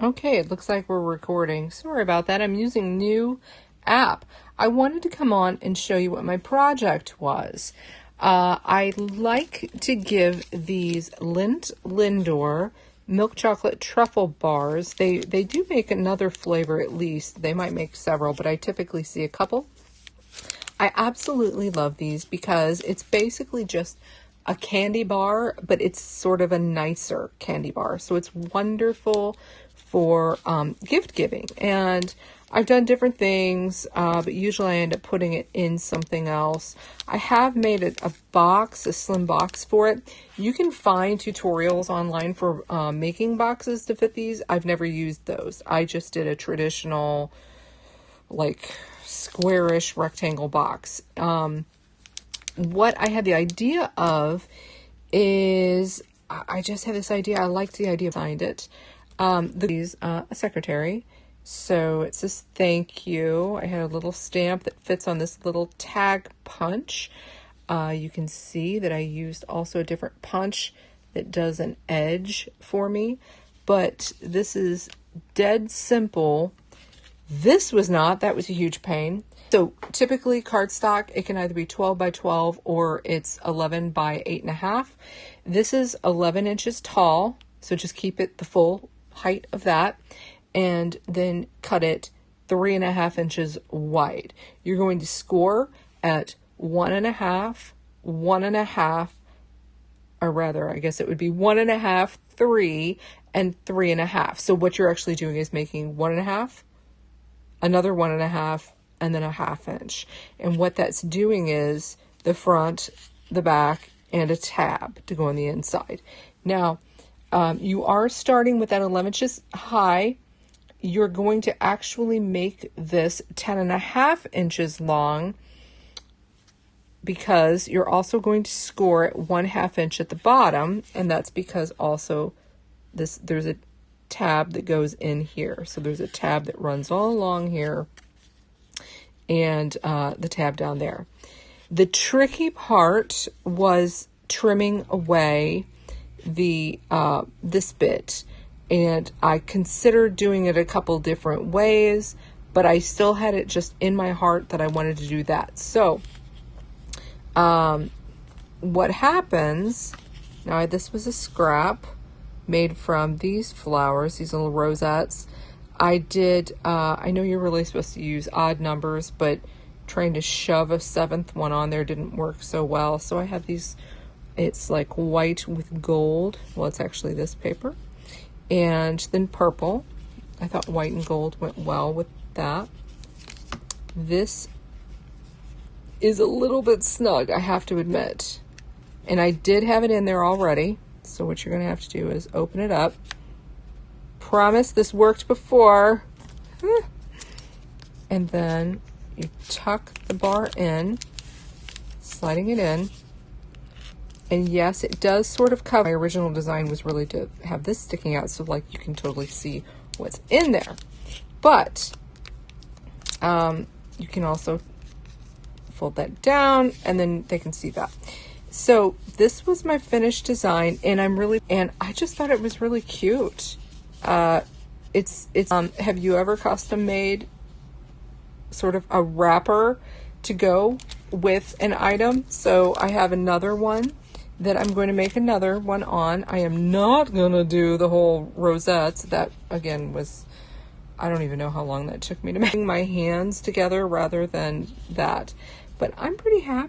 Okay, it looks like we're recording. Sorry about that. I'm using new app. I wanted to come on and show you what my project was. I like to give these Lindor milk chocolate truffle bars. They do make another flavor at least. They might make several, but I typically see a couple. I absolutely love these because it's basically just a candy bar, but it's sort of a nicer candy bar. So it's wonderful for gift giving. And I've done different things, but usually I end up putting it in something else. I have made a box, a slim box for it. You can find tutorials online for making boxes to fit these. I've never used those. I just did a traditional, like, squarish rectangle box. What I had the idea of is, I just had this idea. I liked the idea behind it. These a secretary. So it says thank you. I had a little stamp that fits on this little tag punch. You can see that I used also a different punch that does an edge for me. But this is dead simple. This was not. That was a huge pain. So typically cardstock, it can either be 12 by 12 or it's 11 by 8.5. This is 11 inches tall. So just keep it the full height of that. And then cut it 3.5 inches wide. You're going to score at 1.5, 1.5, or rather, I guess it would be 1.5, 3, and 3.5. So what you're actually doing is making 1.5, another 1.5, and then a 1/2 inch. And what that's doing is the front, the back, and a tab to go on the inside. Now, you are starting with that 11 inches high. You're going to actually make this 10.5 inches long because you're also going to score at 1/2 inch at the bottom, and that's because also there's a tab that goes in here. So there's a tab that runs all along here and the tab down there. The tricky part was trimming away the this bit. And I considered doing it a couple different ways, but I still had it just in my heart that I wanted to do that. So, what happens, now this was a scrap made from these flowers, these little rosettes. I know you're really supposed to use odd numbers, but trying to shove a 7th one on there didn't work so well. So I have these, it's like white with gold. Well, it's actually this paper. And then purple. I thought white and gold went well with that. This is a little bit snug, I have to admit. And I did have it in there already. So what you're going to have to do is open it up. Promise this worked before. And then you tuck the bar in, sliding it in. And yes, it does sort of cover. My original design was really to have this sticking out so like you can totally see what's in there. But you can also fold that down and then they can see that. So this was my finished design and I just thought it was really cute. Have you ever custom made sort of a wrapper to go with an item? So I have another one that I'm going to make another one on. I am not going to do the whole rosettes. That, again, was, I don't even know how long that took me to make my hands together rather than that. But I'm pretty happy.